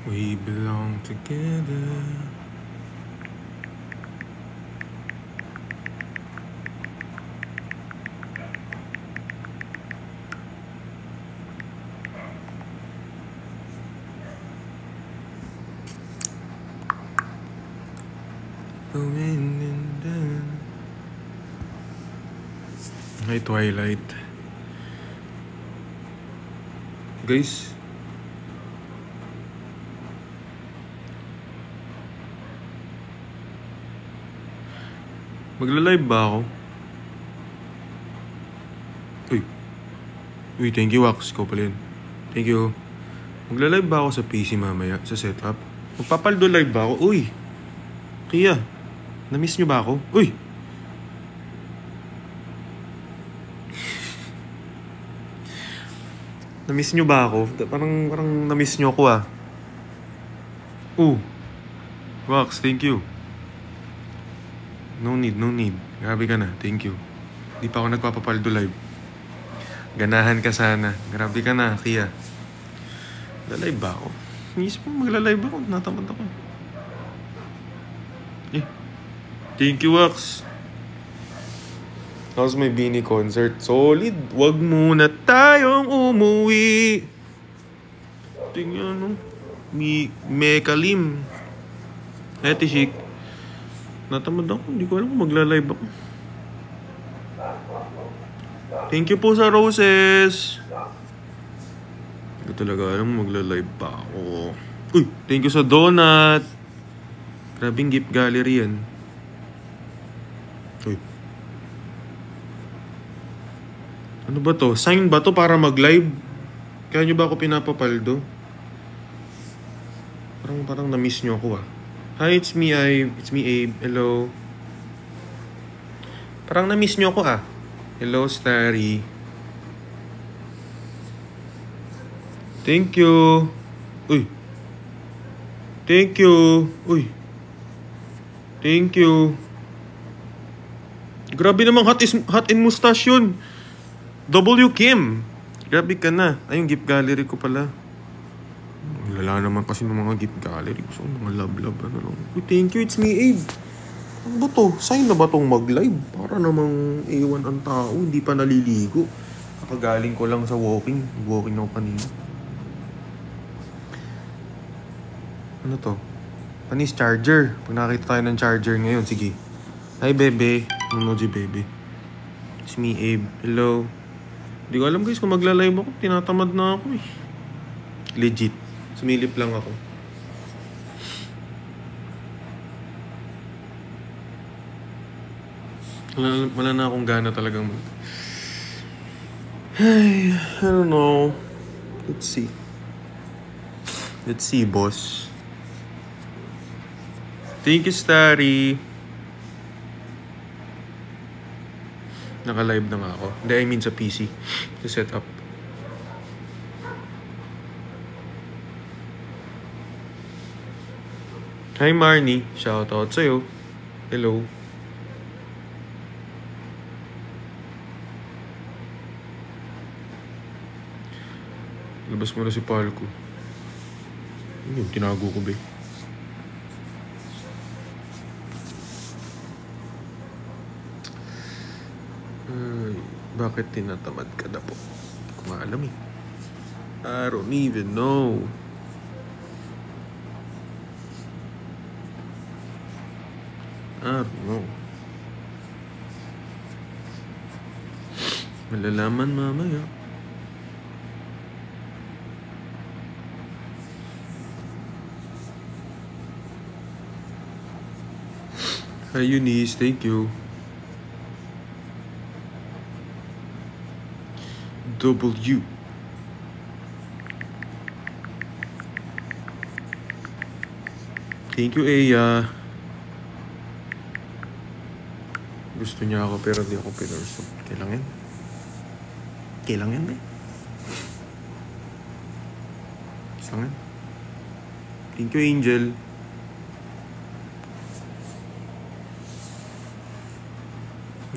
We belong together. Hi, Twilight. Guys, magla-live ba ako? Uy, thank you, Wax. Ikaw pala yun. Thank you. Magla-live ba ako sa PC mamaya, sa setup? Magpapaldo live ba ako? Uy! Kia, na-miss nyo ba ako? Uy! Na-miss nyo ba ako? Parang na-miss nyo ako ah. Wax, thank you. No need. Grabe ka na, thank you. Di pa ako nagpapapaldo live. Ganahan ka sana. Grabe ka na, Kia. Magla-live ba ako? Iisip mo magla-live ako. Natamad ako. Thank you, Wax. How's my Beanie concert? Solid. Wag muna tayong umuwi. Tingnan, no? Mekalim. Etishik. Natamad ako. Hindi ko alam kung magla-live ako. Thank you po sa roses. Hindi ko talaga alam magla-live pa ako. Uy, thank you sa donut. Grabing gift gallery yan. Uy. Ano ba to? Sign ba to para mag-live? Kaya nyo ba ako pinapapaldo? Parang na-miss nyo ako ah. Hi, it's me Abe. Hello. Parang na-miss nyo ako ah. Hello, Starry. Thank you. Uy. Thank you. Uy. Thank you. Grabe namang hot in mustache yun. W. Kim. Grabe ka na. Ay, yung gift gallery ko pala. Lala naman kasi ng mga gift gallery. Gusto ko mga love. Ano lang. Uy, thank you. It's me, Abe. Ano ba to? Sign na ba tong mag-live? Para namang iwan ang tao. Hindi pa naliligo. Kakagaling ko lang sa walking. Walking ako kanina. Ano to? Panis charger. Pag nakita tayo ng charger ngayon, sige. Hi, bebe. Emoji, bebe. It's me, Abe. Hello. Hindi ko alam guys kung magla-live ako. Tinatamad na ako eh. Legit. Sumilip lang ako. Wala na akong gana talagang Ay, I don't know. Let's see, boss. Thank you, Starry. Naka-live na nga ako. Hindi, I mean sa PC. Sa setup. Hi, Marnie. Shoutout sa'yo. Hello. Labas mo na si Palco. Yung tinago ko ba eh. Bakit tinatamad ka na po? Hindi ko maalam eh. I don't even know. I don't know. Malalaman mamaya. Hi, Eunice. Thank you. W. Thank you, Aya. Gusto niya ako pero di ako pinurso. Kailangan? Kailangan ba? Kailangan? Thank you, Angel.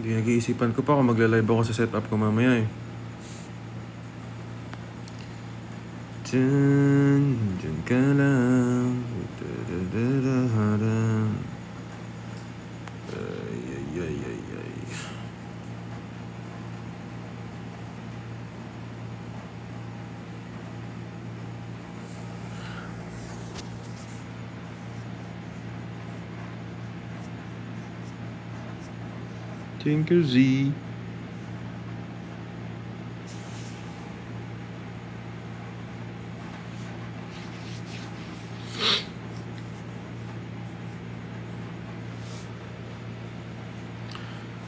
Hindi nag-iisipan ko pa kung magla-live ako sa setup ko mamaya eh. Diyan ka lang. Ay. Thank you, Z.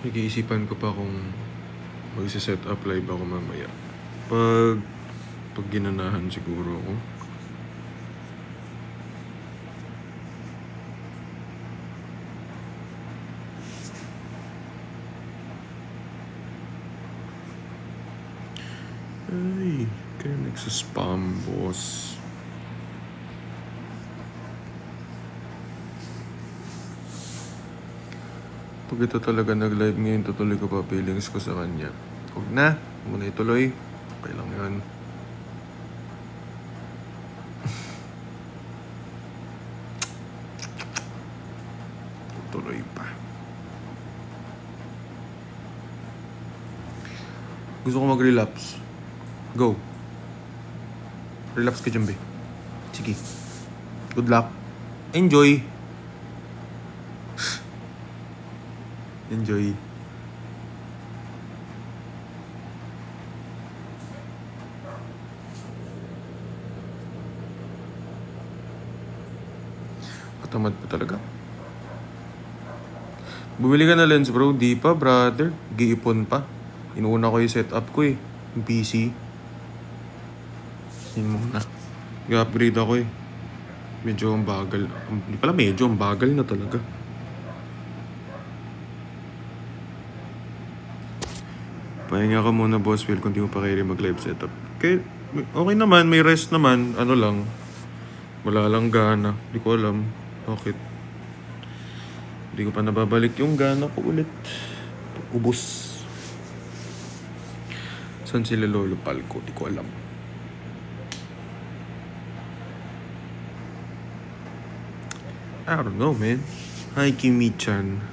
Nag-iisipan ko pa kung mag-set up live ako mamaya. Pag ginanahan siguro ako. Ay, kaya nagsaspam, boss. Pag ito talaga nag-live ngayon, tutuloy ko pa feelings ko sa kanya. Huwag na, muna ituloy. Okay lang yun. Tutuloy pa. Gusto ko mag-relapse. Go. Relax ka dyan, be. Sige. Good luck. Enjoy. Enjoy. Patamad pa talaga. Bumili ka na lens, bro. Di pa, brother. Giipon pa. Inuuna ko yung setup ko eh. Yung PC. Yun muna. Ga-upgrade ako eh. Medyo ang bagal. Hindi pala medyo, ang bagal na talaga. Pahinga ka muna, boss Will, kung di mo pa kayo mag-live setup. Okay naman, may rest naman. Ano lang. Wala lang gana. Hindi ko alam. Bakit? Hindi ko pa nababalik yung gana ko ulit. Ubus. Saan sila Lolo Palco? Di ko alam. I don't know, man. Hi, Kimi-chan.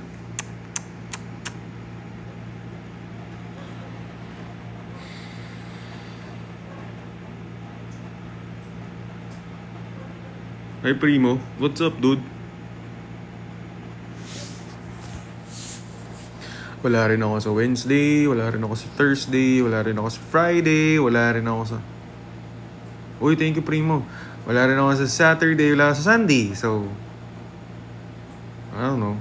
Hi, Primo. What's up, dude? Wala rin ako sa Wednesday, wala rin ako sa Thursday, wala rin ako sa Friday, wala rin ako sa... Uy, thank you, Primo. Wala rin ako sa Saturday, wala ako sa Sunday. So, I don't know.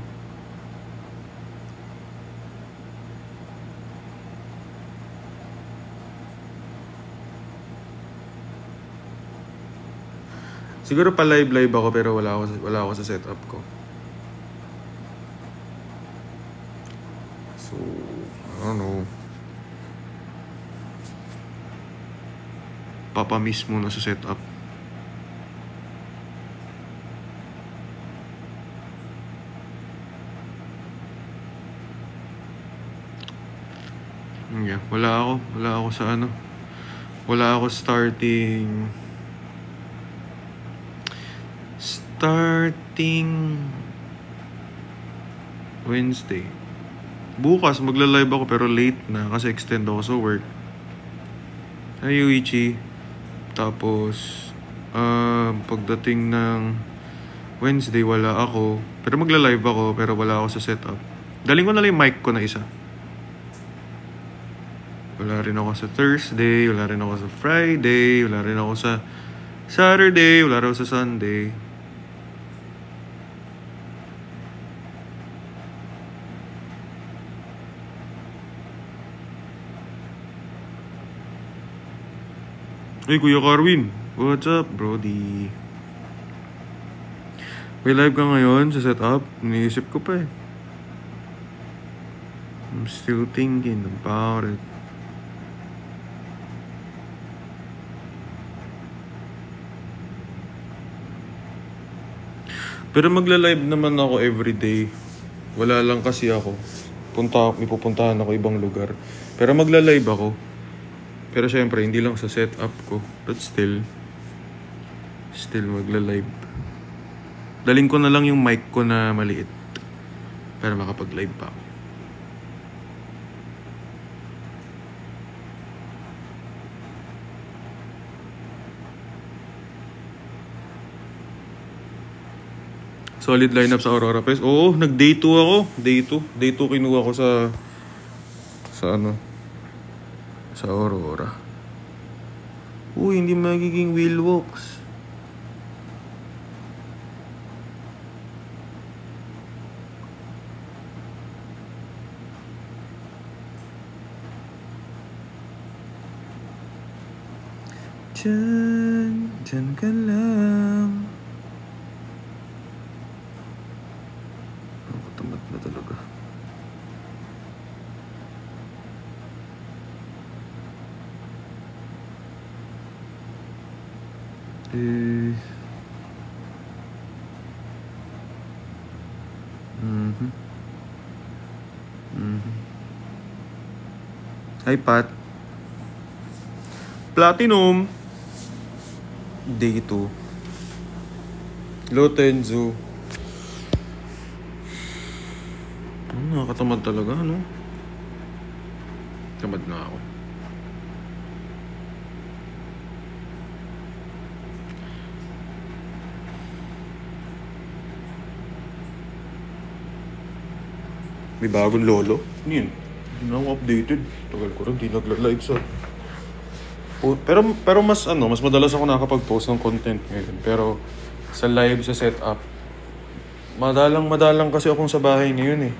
Siguro pa live ako pero wala ako sa setup ko. So, I don't know. Papamiss muna sa setup. Yeah, wala ako sa ano. Wala ako starting Wednesday. Bukas magla-live ako pero late na kasi extend ako sa work. Hi, Yuichi. Tapos pagdating ng Wednesday wala ako. Pero magla-live ako pero wala ako sa setup. Daling ko na lang yung mic ko na isa. Wala rin ako sa Thursday, wala rin ako sa Friday, wala rin ako sa Saturday, wala rin ako sa Sunday. Hey, Kuya Carwin. What's up, brody? May live ka ngayon sa setup? Iniisip ko pa eh. I'm still thinking about it. Pero magla-live naman ako everyday. Wala lang kasi ako. May pupuntahan ako ibang lugar. Pero magla-live ako. Pero syempre, hindi lang sa setup ko. But still, Still magla-live. Daling ko na lang yung mic ko na maliit para makapag-live pa ako. Solid lineup sa Aurora Fest. Oo, nag-day 2 ako. Day 2. Day 2 kinuha ko sa Aurora. Uy, hindi magiging wheel walks. Diyan ka lang. Tamad na talaga. Hi, Pat. Platinum. Day 2. Lotenzo. Nakakatamad talaga, no? Tamad na ako. May bagong lolo? Ano yun? Hindi na ako updated. Tagal ko rin, di nagla-live sa... Pero mas madalas ako nakakapag-post ng content ngayon. Pero sa live, sa setup, madalang kasi akong sa bahay ngayon eh.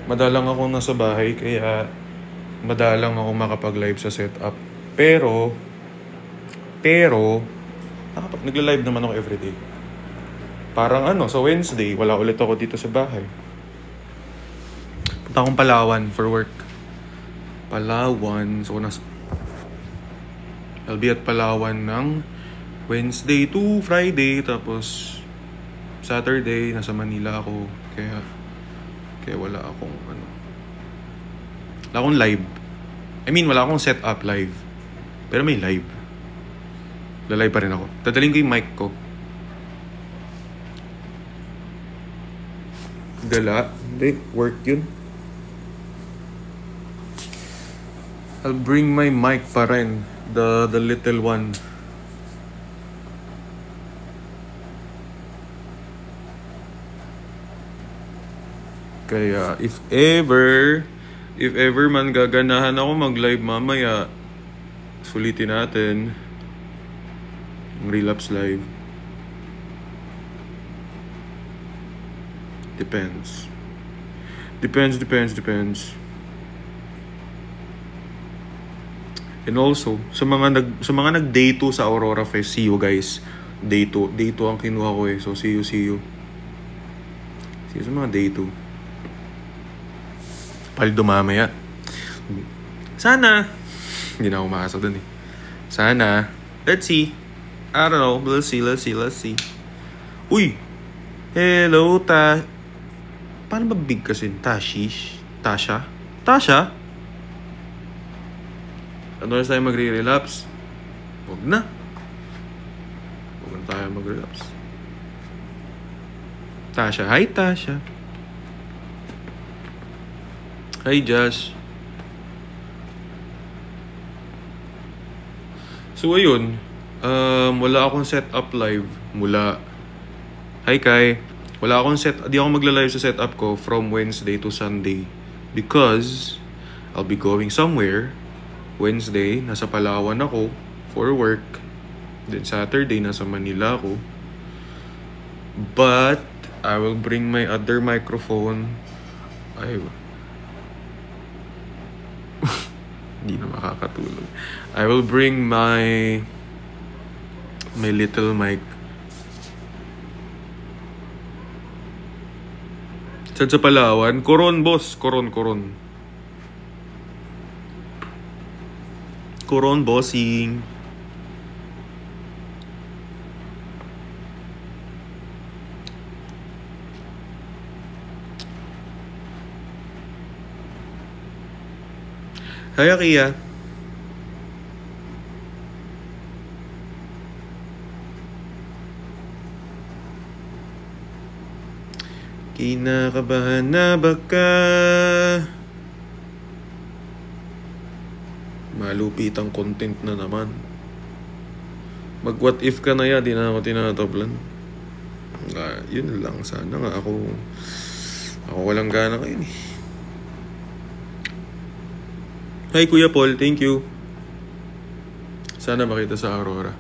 Madalang ako nasa bahay, kaya madalang ako makapag-live sa setup. Pero, nagla-live naman ako everyday. Parang sa Wednesday, wala ulit ako dito sa bahay. Punta akong Palawan for work. Palawan. So, I'll be at Palawan ng Wednesday to Friday. Tapos, Saturday, nasa Manila ako. Kaya wala akong wala akong live. Wala akong set up live. Pero may live. Live pa rin ako. Dadalhin ko yung mic ko. Gala. Hindi. Work yun. I'll bring my mic pa rin. The little one. Kaya if ever man gaganahan ako mag-live mamaya, sulitin natin yung Relapse Live. Depends. And also, sa mga nag-day 2 sa Aurora Fest, see you guys. Day 2 ang kinuha ko eh. So see you. See you sa mga day 2. Paldo mamaya. Sana. Hindi na ako makasa dun eh. Sana. Let's see. I don't know. Let's see. Uy! Hello, Paano ba big kasi? Tasha? Ano na tayo magre-relapse? Huwag na tayo mag-relapse. Tasha. Hi, Tasha. Hi, Josh. So, ayun. Wala akong setup live mula... Hi, Kai. Di ako magla-live sa setup ko from Wednesday to Sunday. Because I'll be going somewhere. Wednesday, nasa Palawan ako for work. Then Saturday, nasa Manila ako. But I will bring my other microphone. Hindi na makakatulog. I will bring my little mic. Saan sa Palawan? Coron, boss. Coron. Coron, bossing. Hi, Akia. Kinakabahan na baka malupitang content na naman. Mag what if ka na yan, di na ako tinatablan. Yun lang, sana nga ako walang gana kayo eh. Hi Kuya Paul, thank you. Sana makita sa Aurora.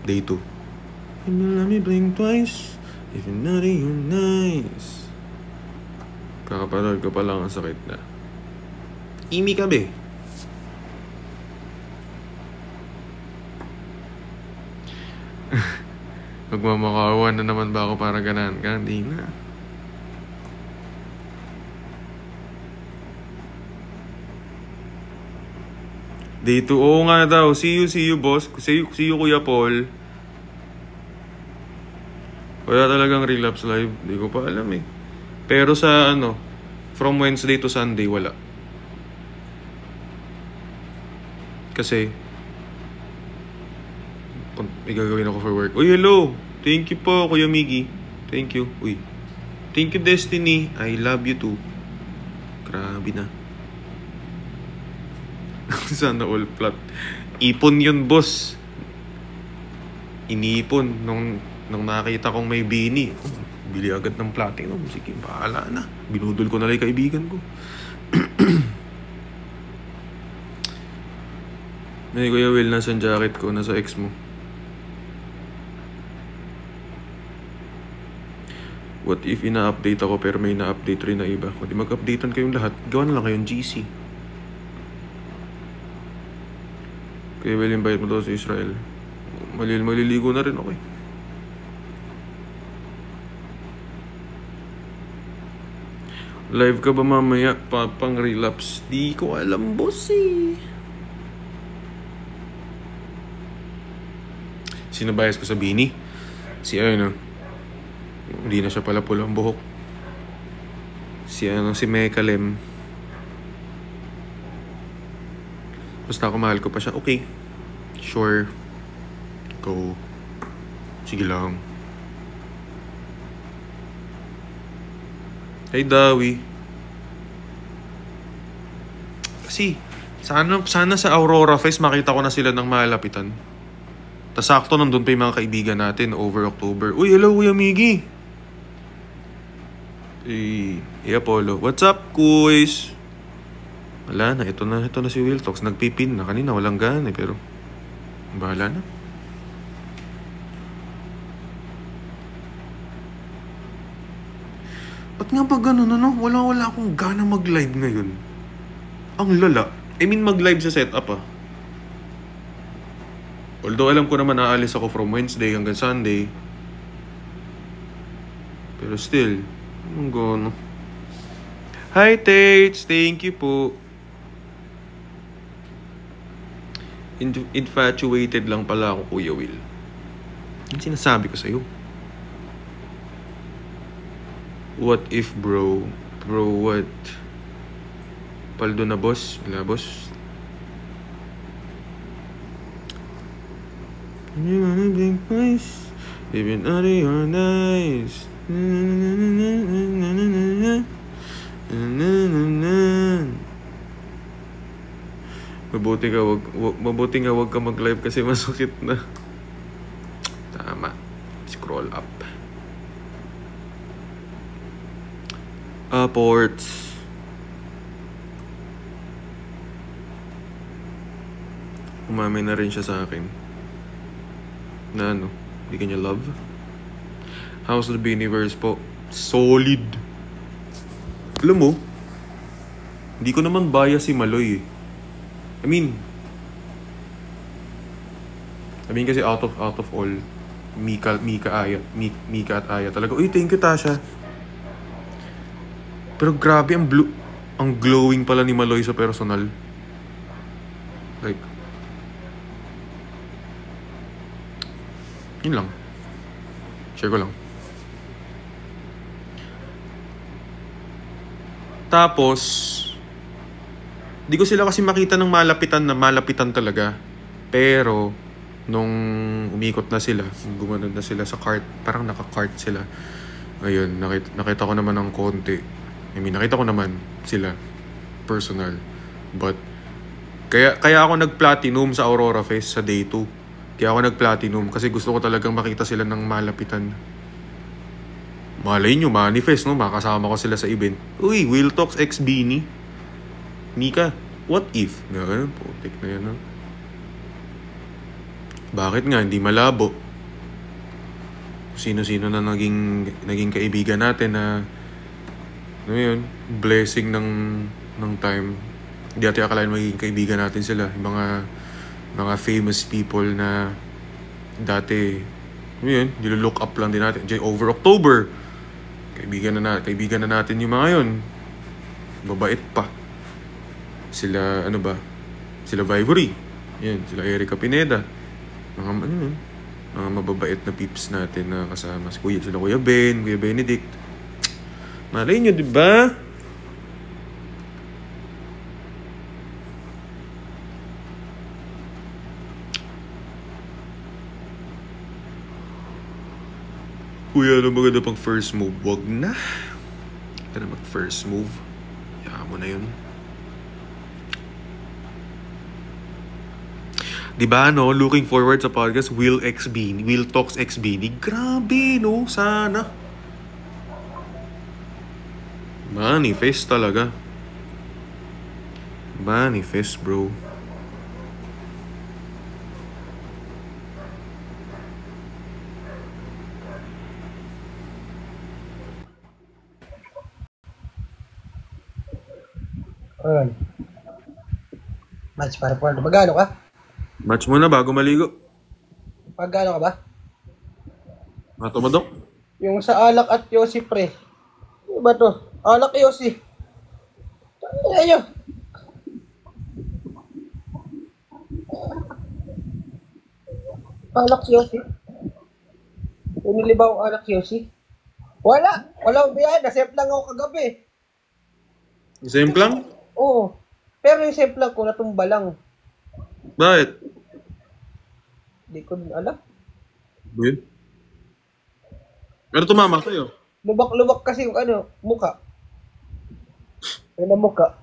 Day 2. And you let me blink twice. If you're naughty, you're nice. Kakapanood ko pa lang, ang sakit na. Imi ka be. Magmamakawan na naman ba ako para ganahan ka? Hindi na. Dito, oo nga daw. See you, boss. See you, Kuya Paul. Wala talagang relapse live. Hindi ko pa alam eh. Pero sa from Wednesday to Sunday, wala. Kasi, may gagawin ako for work. Uy, hello! Thank you po, Kuya Miggy. Thank you. Uy. Thank you, Destiny. I love you too. Grabe na. Sana all flat. Ipon yun, boss. Inipon nung nakita kong may bini. Bili agad ng platinum. Sige, bahala na. Binudol ko na lang yung kaibigan ko. May Kuya Will, nasa jacket ko, nasa ex mo. What if ina-update ako pero may na-update rin na iba? Kung di mag-updatean kayong lahat, gawa na lang kayong GC. Kaya Will, invite mo daw sa Israel. Maliligo na rin ako eh. Live ka ba mamaya? Pang relapse? Di ko alam, boss eh. Sino bias ko sa bini? Si hindi na siya pala pulang buhok. Si Mekalem. Basta ako mahal ko pa siya. Okay. Sure. Go. Sige lang. Hey Dawi. Kasi sana sa Aurora Fest makita ko na sila ng malapitan. Tas sakto nandun pa yung mga kaibigan natin over October. Uy, hello Kuya Miggy. Hey Apollo. What's up, kuys? Wala na. Ito na si Will Talks. Nagpipin na kanina. Walang gana eh. Pero bahala na. Ba't nga ba ganun Wala akong gana mag-live ngayon. Ang lala. I mean mag-live sa setup ah. Although alam ko naman aalis ako from Wednesday hanggang Sunday. Pero still, ang gano. Hi Tates, thank you po. Infatuated lang pala ako, Kuya Will. Yung sinasabi ko sa'yo. What if bro? Bro what? Paldo na boss? Wala boss? You wanna be nice, even though you're nice. Mabuti nga wag ka mag-live kasi masakit na. Tama. Scroll up. Ports. Umami na rin siya sa akin. Na hindi kanya love. House of the Universe po. Solid. Alam mo, hindi ko naman bias si Maloy eh. I mean kasi out of all, Mika at Aya talaga. Uy, thank you Tasha. Pero grabe ang glowing pala ni Maloy sa personal. Like, yun lang. Share ko lang. Tapos, di ko sila kasi makita ng malapitan talaga. Pero, nung umikot na sila, gumanon na sila sa cart, parang naka-cart sila. Ayun, nakita ko naman ng konti. I mean, nakita ko naman sila. Personal. But, kaya ako nag-platinum sa Aurora Fest sa day 2. Kaya ako nag-platinum kasi gusto ko talagang makita sila ng malapitan. Malay nyo, manifest, no? Makasama ko sila sa event. Uy, Will Talks X Beanie. Mika, what if? Ganun, putik na yan, no? Bakit nga, hindi malabo? Sino-sino na naging kaibigan natin na ano yun, blessing ng time. Hindi natin akalain magiging kaibigan natin sila. Yung mga famous people na dati, ano yun, nilo-look up lang din natin. Over October, kaibigan na natin yung mga yun. Babait pa. Sila, ano ba? Sila Vivory. Yan, sila Erica Pineda. Mga mababait na peeps natin na kasama. Sila Kuya Ben, Kuya Benedict. Malay nyo, di ba? Kuya, ano maganda pang first move? Wag na. Kaya na mag-first move. Yaman mo na yun. Diba, no? Looking forward sa podcast, Will Talks X Beanie. Grabe, no? Sana. Manifest talaga. Manifest, bro. Match para po. Magano ka? Match mo na bago maligo. Magano ka ba? Tumadok. Yung sa Alak at Yossi, pre. Ano ba to? Alak Yossi. Ayun. Alak Yossi. Pinili ba ang Alak Yossi? Wala. Walang biyahe. Nasep lang ako kagabi. Same lang? Oo. Pero yung sep lang ko, natumba lang. Bakit? Hindi ko alam. Yun? Pero tumama sa'yo. Lubak-lubak kasi yung ano, muka. Ano muka?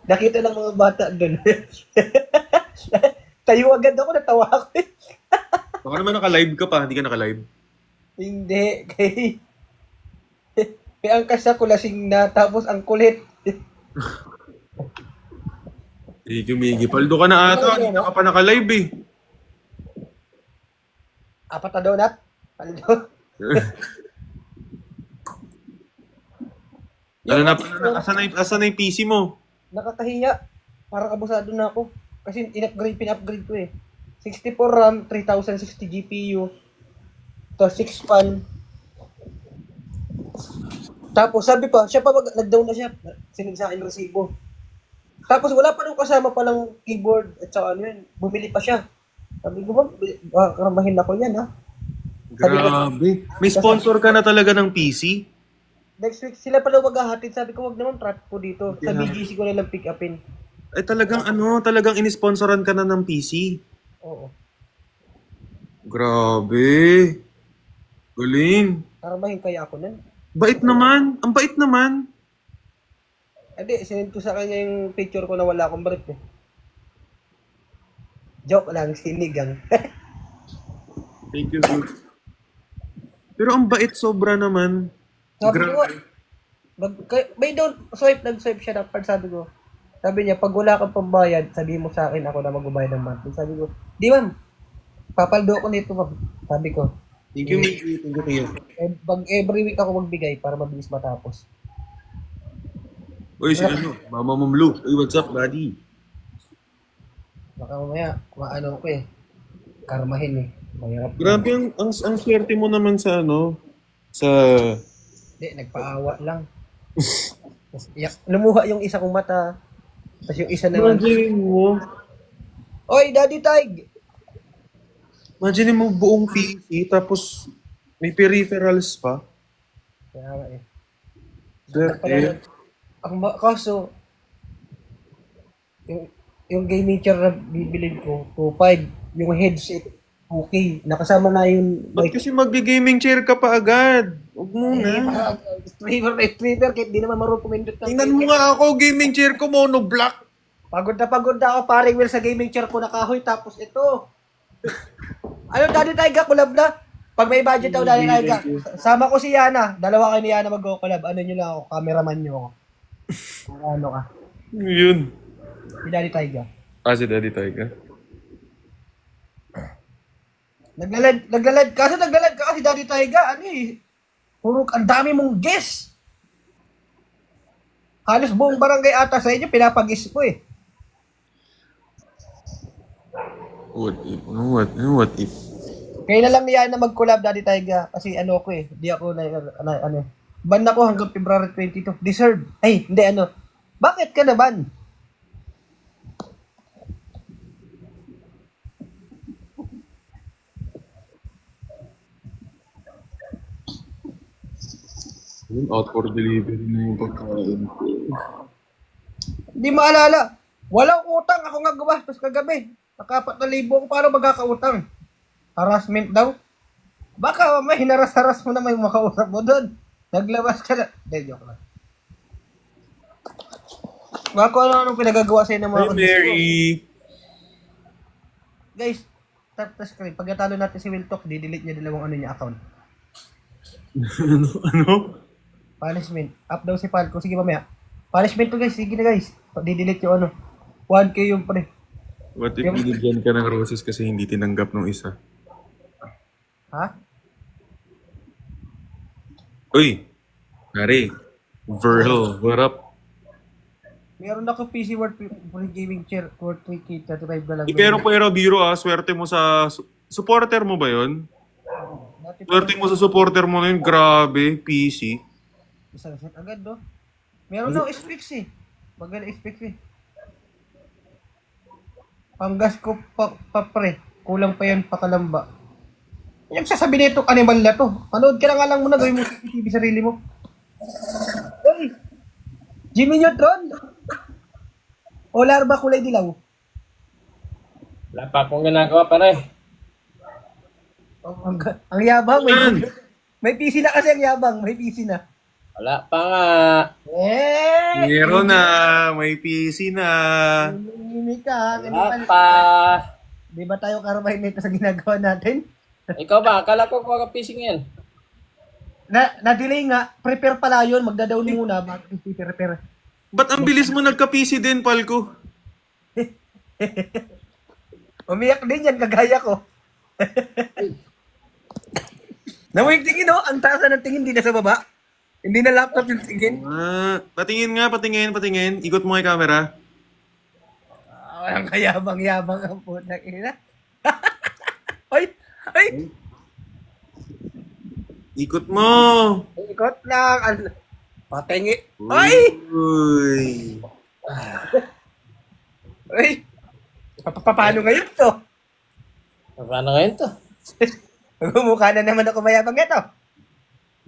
Nakita ng mga bata doon. Tayo agad ako, natawa ako. Baka naman naka-live ka pa, hindi ka naka-live. Hindi. May angkas ako lasing na, tapos ang kulit. Migi. Paldo ka na ata, hindi ka pa naka-live eh. Apat na donut? Paldo. Asan na yung PC mo? Nakakahiya. Parang abusado na ako. Kasi pin-upgrade ko eh. 64 RAM, 3060 GPU. To 6 fan. Tapos sabi pa, siya pa nag-down na siya. Sinig sa akin resibo. Tapos wala pa nung kasama palang keyboard at saka ano yun. Bumili pa siya. Sabi ko ba, karamahin ako yan ha. Grabe. May sponsor ka na talaga ng PC? Next week sila pala maghahatid. Sabi ko wag naman trap ko dito. Sa BGC ko na lang pick upin. Ay talagang inisponsoran ka na ng PC? Oo. Grabe. Galing. Karamahin kaya ako nun. Bait naman. Ang bait naman. Hindi, sinend ko sa kanya yung picture ko na wala akong brief eh. Joke lang, sinigang. Thank you, dude. Pero ang bait sobra naman. Sabi ko, may doon, nag-swipe siya dapat, sabi ko. Sabi niya, pag wala kang pambayad, sabihin mo sa akin, ako na magbabayad ng monthly. Sabi ko, di ma'am, papaldo ko nito ma'am. Sabi ko. Thank you, Mickey. Thank you. Every week ako magbigay para mabilis matapos. Uy, si Mama Mamlu. Uy, what's up, buddy? Baka mamaya, maano ko eh. Karmahin eh. Mahirap. Grabe, ang swerte mo naman sa sa... Hindi, nagpaawa lang. Lumuha yung isa kong mata. Tapos yung isa naman. Imagine mo. Oy, Daddy Tig! Imagine mo buong PC, tapos may peripherals pa. Kaya nga eh. Swerte. Kaso, yung gaming chair na bibilin ko, 2.5. Yung headset, Okay, nakasama na yung Ba't kasi mag-gaming chair ka pa agad? Huwag muna. streamer, kahit di naman marunong pumindot ng Tingnan mo nga ako, gaming chair ko, monoblock. pagod na ako, paring Will, sa gaming chair ko na kahoy, tapos ito. Ano, Daddy Taiga, collab na? Pag may budget daw, Daddy Taiga, sama ko si Yana. Dalawa kayo ni Yana mag-collab. Ano nyo lang ako, cameraman nyo ako. Ano ka? Yun. Si Daddy Taiga. Si Daddy Tiger. Naglalad ka kasi Daddy Taiga, ano eh. Puro, ang dami mong guess. Halos buong barangay ata sa inyo, pinapag-guess ko eh. What if? Kaya na lang niya na mag-collab, Daddy Taiga. Kasi ano ko eh, di ako ban ako hanggang February 22. Deserve. Ay, hindi Bakit ka naman? Out for delivery na yung pagkain. Hindi maalala. Walang utang. Ako nga gumastos kagabi. Naka-4,000 ako. Paano magkakautang? Harassment daw. Baka may hinaras-haras mo na may makausap mo doon. Naglabas ka na. Hindi, joke lang. Baka ano pinagagawa sa'yo ng mga Hi, Mary. Guys, tap the screen. Pag natalo natin si Will Talk, di-delete niya dalawang account. Ano? Punishment. Up daw si Falco. Sige mamaya. Punishment to guys. Sige na guys. Di-delete yung 1K yung pre. What if binigyan ka ng roses kasi hindi tinanggap ng isa? Ha? Uy! Mary. Virl, what up? Meron ako PC worth free gaming chair worth 3K. 35 na lang. Pero biro swerte mo sa... Supporter mo ba yun? Swerte mo sa supporter mo na yun. Grabe, PC. Isang set agad, no? Meron daw specs eh. Maganda specs eh. Panggas ko pa pre. Kulang pa yan pakalamba. Yung sasabi nito animal na to. Panood ka na nga lang muna. Gawin mo CCTV sarili mo. Hey! Jimmy Neutron! O larba kulay dilaw? Wala pa akong ginagawa pare. Ang yabang. May PC na kasi ang yabang. May PC na. Wala pa nga. Meron na. May PC na. Hindi ka. Wala pa. Di ba tayo karabay nito sa ginagawa natin? Ikaw ba? Akala ko kakapising yan. Na-delay nga. Prepare pala yun. Magda-down muna. Bakit prepare? Ba't ang bilis mo nagka-PC din, Palco? Umiyak din yan. Kagaya ko. Nawig tingin ang taas na ng tingin. Hindi na sa baba. Hindi na laptop yung tingin. Patingin nga, patingin. Ikot mo kay camera. Walang kayabang-yabang ang putang ina. Ay! Ikot mo. Ikot lang. Patingi. Ay! Uy. Ay! Paano ngayon to? Paano ngayon to? Magmumukha na naman ako mayabang ito.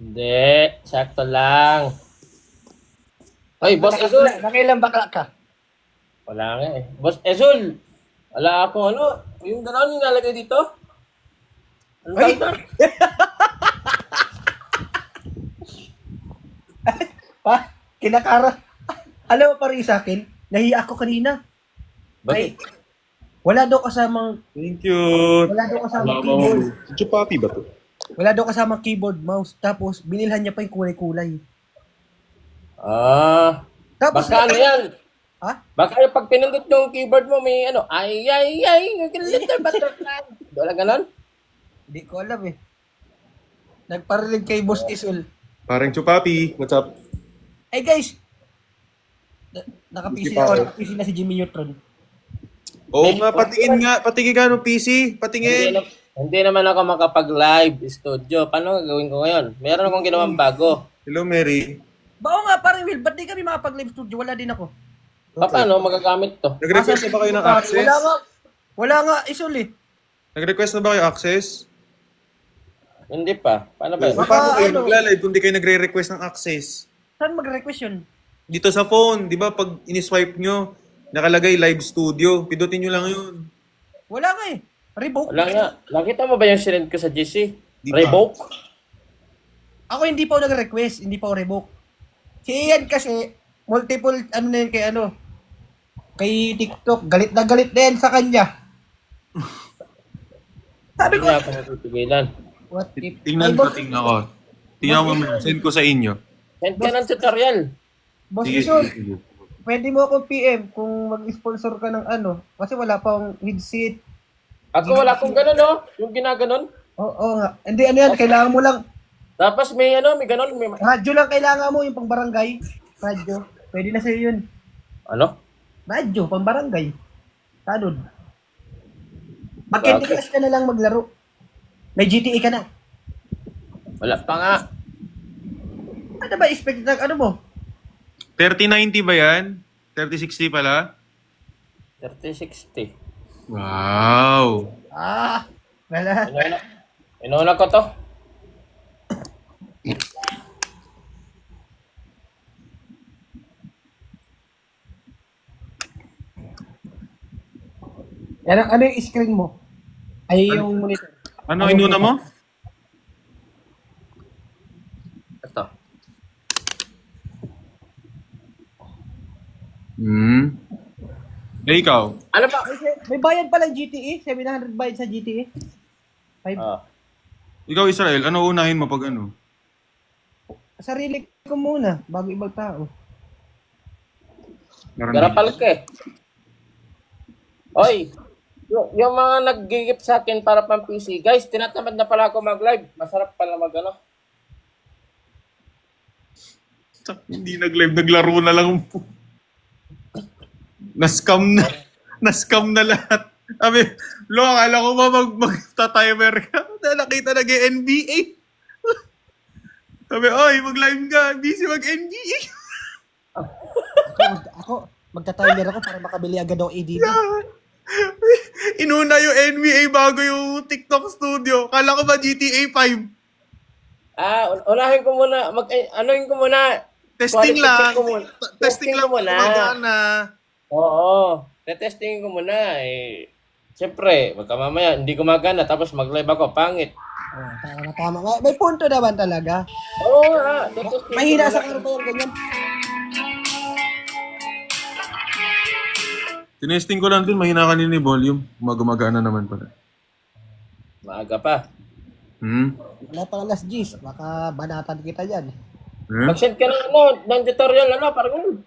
Hindi. Sakto lang. Ay, Boss Ezul. Nakailang bakla ka? Wala nga eh. Boss Ezul. Wala ako yung gano'n yung nalagay dito? Ano Ay! ba? Kinakara. Alam mo pa rin sa akin, nahiya ako kanina. Bakit? Wala daw kasamang Thank you. wala daw kasamang keyboard. Chupapi ba to? Wala daw kasamang keyboard, mouse. Tapos binilhan niya pa yung kulay-kulay. Tapos Baka ano yan? Ha? Baka yung pag pinindot yung keyboard mo, may ay, little butterfly. Wala ganon? Hindi ko alam eh. Nagparinig kay Boss Isul. Parang Chupapi. What's up? Eh guys, naka-PC na ako. Naka-PC na si Jimmy Neutron. Oo nga, patingin nga ng PC. Patingin. Hindi naman ako makapag-live studio. Paano gagawin ko ngayon? Meron akong ginawang bago. Hello, Mary. Bao nga, parang Will, ba't di kami makapag-live studio? Wala din ako. Paano magagamit to? Nag-request na ba kayo ng access? Wala nga, Isul eh. Nag-request na ba kayo access? Hindi pa. Paano ba yun? Paano kayo magla-live kung di kayo nagre-request ng access? Saan mag-request yun? Dito sa phone, di ba? Pag in-swipe nyo, nakalagay live studio. Pidutin nyo lang yun. Wala nga eh. Revoke. Wala nga. Nakita mo ba yung sinend ko sa GC? Di ba? Revoke? Ako hindi pa ako nag-request, hindi pa ako revoke. Si Ian kasi, multiple, ano na yun kay TikTok, galit na yan sa kanya. Sabi Hindi ko, nga ako natutigilan. what if? Tingnan ko. Tingnan mo, send ko sa inyo. Send ka ng tutorial. Boss Sige, Ison, sige. pwede mo akong PM kung mag-sponsor ka ng ano. Kasi wala pa akong headset. Ako wala akong ganun, no? Yung ginaganon. Oo nga. Hindi, ano yan, kailangan mo lang, Tapos may ganun. May... radyo lang kailangan mo, yung pang barangay. Radyo. Pwede na sa'yo yun. Ano? Radyo, pang barangay. Tanod. Mag-Candy Crush ka na lang maglaro. May GTA ka na. Wala pa nga. Ano ba expected ng ano mo? 3090 ba yan? 3060 pala? 3060. Wow! Ah, wala. Inuuna ko to. Ano yung screen mo? Ay, yung monitor. Ano inuna mo? Ito. Ikaw? Ano ba? May bayad pala GTA. 700 bayad sa GTA. Ah. Ikaw, Israel, ano unahin mo pag ano? Sarili ko muna, bago ibang tao. Garapal ka eh. Oy, yung mga nag-gift sa akin para pang PC, guys, tinatamad na pala ako mag-live. Masarap pala mag-ano. Hindi nag-live, naglaro na lang. Na-scam na. Na-scam na lahat. Sabi, lo, akala ko ba magta-timer ka? Nakita nag-NBA. Sabi, oy, mag-live ka. Busy mag-NBA. Ako, magta-timer ako para makabili agad ng ADD. Inuna yung NBA bago yung TikTok studio. Kala ko ba GTA 5? Unahin ko muna, anuhin ko muna. Testing Quality lang. check ko muna. Testing lang ko muna. Magana. Oo. Tetestingin ko muna. Siyempre, baka mamaya hindi gumagana tapos mag-live ako. Pangit. Tama. May punto naman talaga. Oo nga. Tetestingin Mahina ko sa muna. karo yung ganyan. Tinesting ko lang din, mahina kanina yung volume. Gumagana naman pala. Maaga pa. Wala pang last G's. Baka banatan kita dyan. Mag-send ka ng tutorial, parang ganun.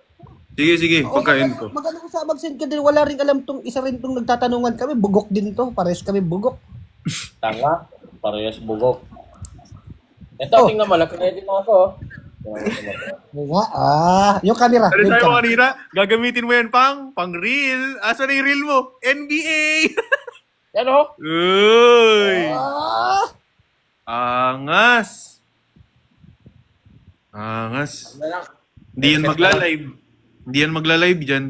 Sige, pagkain ko. Magano ko sa mag-send ka din. Wala rin alam tong isa rin tong nagtatanungan kami. Bugok din to. Pares kami bugok. Tanga. Parehas bugok. Ito, tingnan mo. Nag-ready na ako. Yung camera. Ano tayo mo kanina? Gagamitin mo yan pang reel. Asa na yung reel mo? NBA! Ano? Uy! Angas! Hindi yan magla-live. Hindi yan magla-live dyan.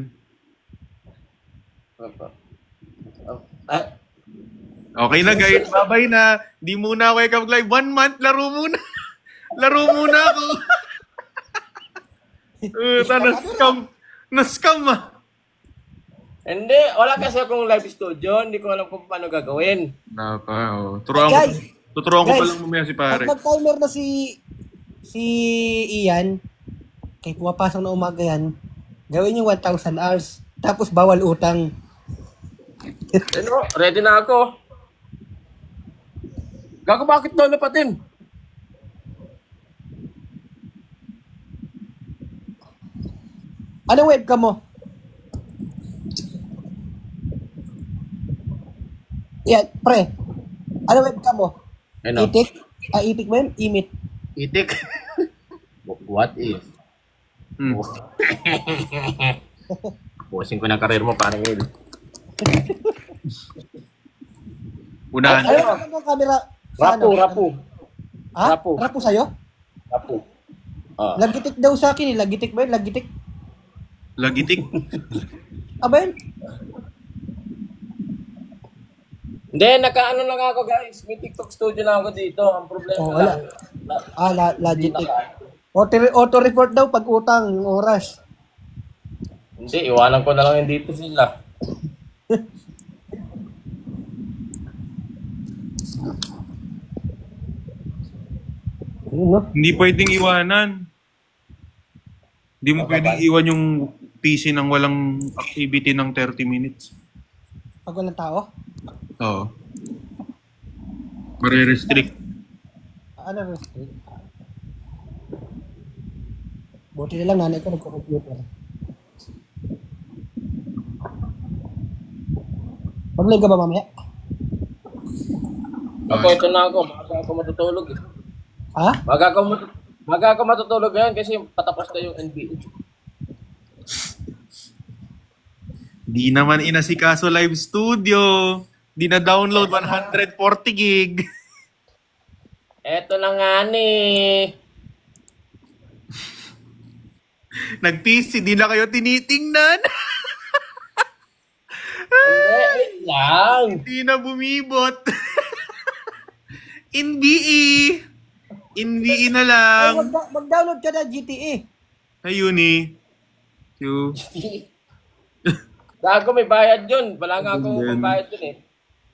Okay na guys, bye-bye na. Di muna ako mag-live. 1 month, laro muna. Laro muna ako. Na-scam ah. Hindi, wala kasi akong live studio. Hindi ko alam kung paano gagawin. Tuturuan ko pa lang mamaya si pare. Pag mag-timer na si Ian, kay pumapasok na umaga yan, gawin yung 1,000 hours. Tapos bawal utang. Ready na ako. Gago, bakit daw napatin? Anong webcam mo? Yan, pre. Anong webcam mo? Ano? Itik? Itik ba yun? Imit. Itik. What if? Pusin ko ng karir mo, parang yun. Unahan. Ano ang camera? Rapu. Ha? Rapu. Rapu sa'yo? Rapu. Lagitik daw sa akin eh. Lagitik ba yun? Lagitik? Lagitik. Aba yun? Hindi, nakaano lang ako guys. May TikTok studio na ako dito. Ang problema Wala. Lagitik. Auto-report daw pag utang, yung oras. Hindi, iwanan ko na lang yung dito sila. Yun, no? Hindi pwedeng iwanan. Hindi mo pwedeng iwan yung PC ng walang activity ng 30 minutes. Pag walang tao, Oo. Mare-restrict. ano restrict? Buti na lang nanay ko nagko-computer. Mag-live ka ba mamaya? Ako, ito na ako. Maga ako matutulog eh. Ha? Maga ako matutulog ngayon kasi patapos na yung NBA. Di naman inasikaso live studio. Di na download 140 gig. Eto na nga ni. Nag-PC, di na kayo tinitingnan. Hindi, wait lang. Di na bumibot. NBE. NBE na lang. Ay, mag-download ka na GTA. Ayun eh. Yo. Gago, may bayad yun. Wala nga akong pambayad yun eh.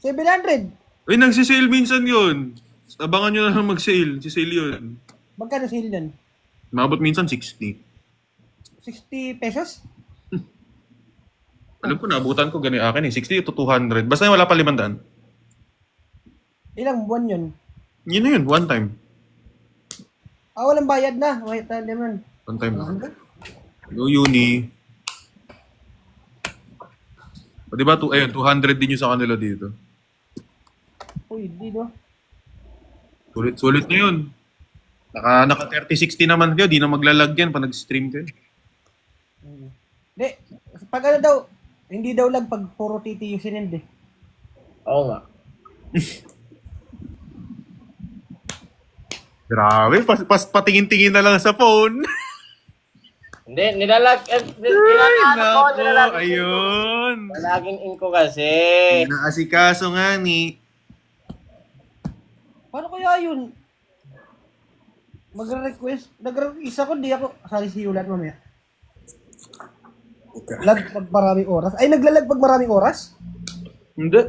700. Uy, nagsisale minsan yun. Abangan nyo na lang mag-sale. Si-sale yun. Magkano sale nun? Mabot minsan 60. 60 pesos? Alam ko, naabutan ko gani akin eh. 60 to 200. Basta wala pa 500. Ilang buwan yun? Yun na yun, one time. Ah, walang bayad na. Wait na naman. One time na. Go uni. O diba, ayun, 200 din yung sa kanila dito. Uy, di no? Sulit na yun. Naka 3060 naman kayo, di na maglalag yan pag nag-stream kayo. Hindi. Pag ano daw, hindi daw lag pag puro TTU sinend eh. Oo nga. Grabe, patingin-tingin na lang sa phone. Hindi, Ay, nako, nilalag. ayun. Palaging inko kasi. Naasikaso nga ni. Paano kaya yun? Magre-request. Nag-request ako, di ako. Sali si Yulan mamaya. Lag pag maraming oras. Ay, naglalag pag maraming oras? Hindi.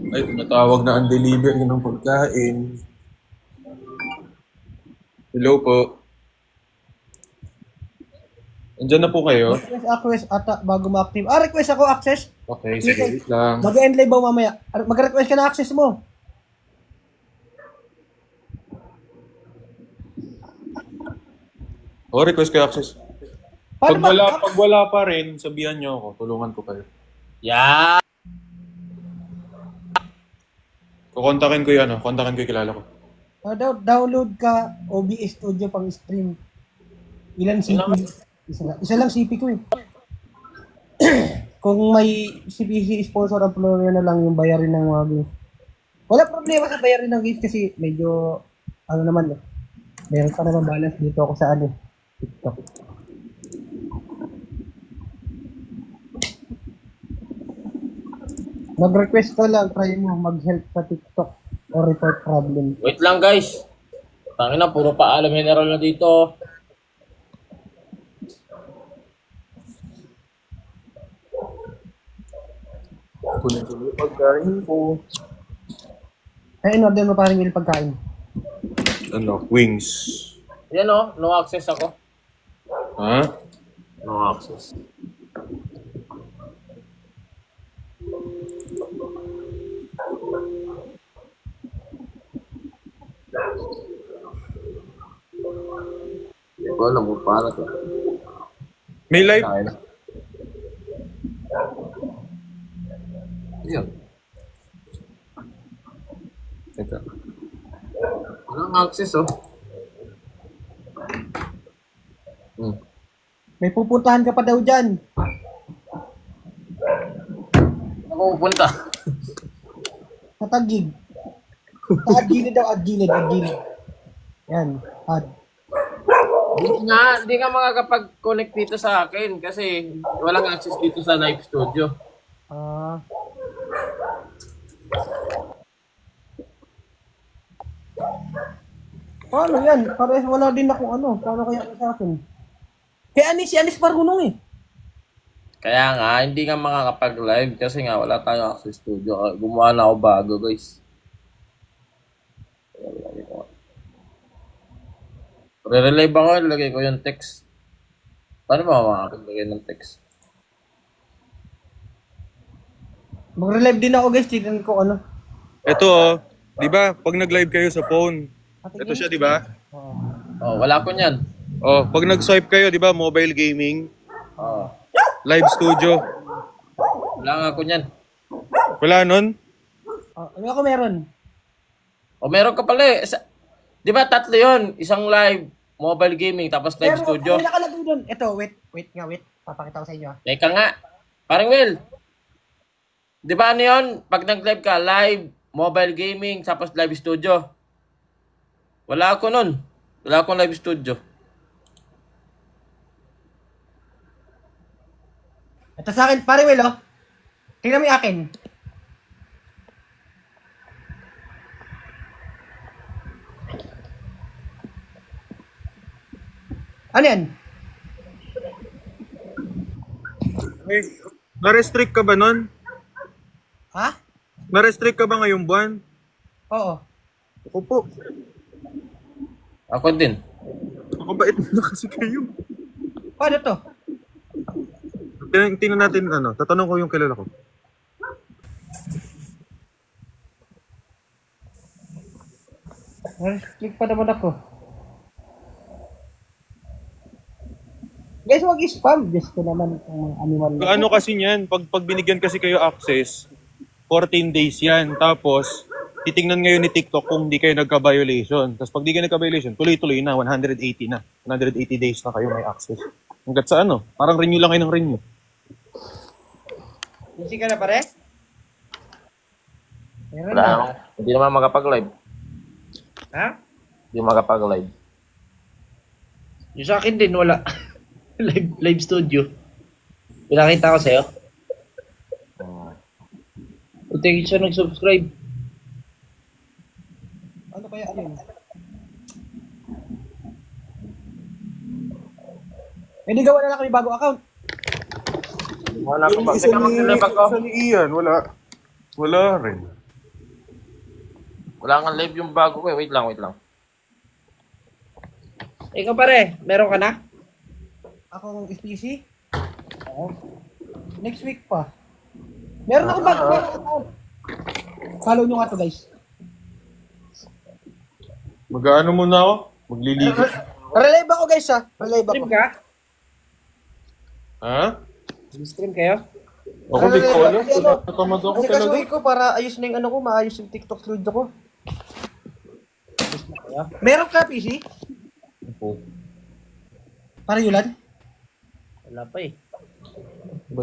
Ay, tumatawag na ang delivery ng pagkain. Hello po. Andyan na po kayo? Request ata bago ma-active. Ah, request ako access. Okay, sige, wait lang. Mag-end live ba mamaya? Mag-request ka na access mo. Oh, request kayo access. Paano Pag wala pa rin, sabihan nyo ako. Tulungan ko kayo. Yeah. Kukontakin ko yan, kontakin ko yung kilala ko. Download ka OBS Studio pang stream. Ilan CP? Isa lang CP ko eh. Kung may CPC sponsor upload na lang yung bayarin ng mga games. Wala problema sa bayarin ng games kasi medyo ano naman eh. Meron pa naman balance dito ako sa ano, TikTok. Mag-request ka lang, try mo mag-help sa TikTok or report problem. Wait lang guys. Tangina, puro paalam general na dito. Kunin ko yung pagkain ko. Ay, in-order mo parang yung pagkain. Ano? Wings. Yan o, no access ako. Ha? No access. Hindi ko alam kung paano to. May live? Yan. Teka. Walang access oh. May pupuntahan ka pa daw dyan. Ako pupunta. Sa Taguig. Sa Agilid daw, Agilid. Yan, add. Hindi nga makakapag-connect dito sa akin kasi walang access dito sa live studio. Ah. Paano yan? Parehas wala din ako ano. Paano kaya sa akin? Kaya si Anis marunong eh. Kaya nga, hindi nga makakapag-live kasi nga wala tayong access studio. Gumawa na ako bago, guys. Re-relive ako, ilagay ko yung text. Paano ba makakapaglagay ng text? Mag-relive din ako guys, tignan ko ano. Ito oh, di ba? Pag nag-live kayo sa phone, ito siya, di ba? Oh, wala ko niyan. Oh, pag nag-swipe kayo, di ba? Mobile gaming, Oh, live studio. wala nga ko niyan. Wala nun? Ano ako meron? O meron ka pala eh. Di ba tatlo yun? Isang live, mobile gaming, tapos live studio. Ano nakalagay doon? Ito, wait. Papakita ko sa inyo ah. Teka nga. Parang Will. Di ba ano yun? Pag nag-live ka, live, mobile gaming, tapos live studio. Wala ako nun. Wala akong live studio. Ito sa akin, pare Will oh. Tingnan mo yung akin. Ano yan? Hey, na-restrict ka ba nun? Ha? Na-restrict ka ba ngayong buwan? Oo. Ako po. Ako din. Ako bait na kasi kayo. Paano to? Tingnan natin ano, tatanong ko yung kilala ko. Click pa naman ako. Guys, wag i-spam. Just ko naman ang mga animal. Ano kasi niyan, pag binigyan kasi kayo access, 14 days yan. Tapos, titingnan ngayon ni TikTok kung hindi kayo nagka-violation. Tapos pag di kayo nagka-violation, tuloy-tuloy na, 180 na. 180 days na kayo may access. Hanggat sa ano, parang renew lang kayo ng renew. Busy ka na pare? Meron Wala na. akong. Hindi naman makapag-live. Ha? Hindi makapag-live. Yung sa akin din, wala. live studio. Pinakita ko sa'yo. Buti siya nag-subscribe. Ano kaya yun? Hindi gawa na lang kami bago account. Wala ko ba? Teka, mag-live ako. Isa ni Ian, wala. Wala rin. Wala nga live yung bago ko eh. Wait lang. Ikaw pare, meron ka na? Akong SPC? Oo. Next week pa. Meron akong bago account. Follow nyo nga to guys. Mag-ano muna ako? Magliligo. Relive ako guys ha. Relive ako. Stream ka? Ha? Stream kayo? Ako di ko alam. Natamad ako Kasi talaga. kasuhin ko para ayos na yung ano ko, maayos yung TikTok studio ko. Meron ka PC? Para Yulan? Wala pa eh.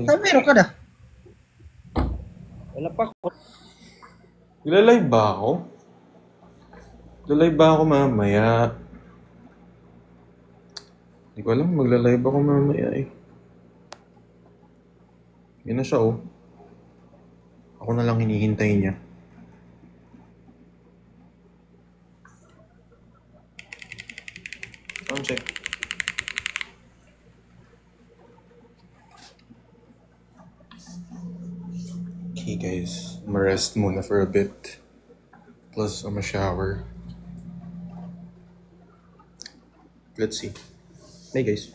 Saan meron ka na? Wala pa ko. Ilalive ba ako? Ilalive ba ako mamaya? Hindi ko alam, magla-live ako mamaya eh. Yan na siya oh. Ako na lang hinihintay niya. Sound check. Okay guys, I'm gonna rest muna for a bit. Plus I'm a shower. Let's see. Bye guys.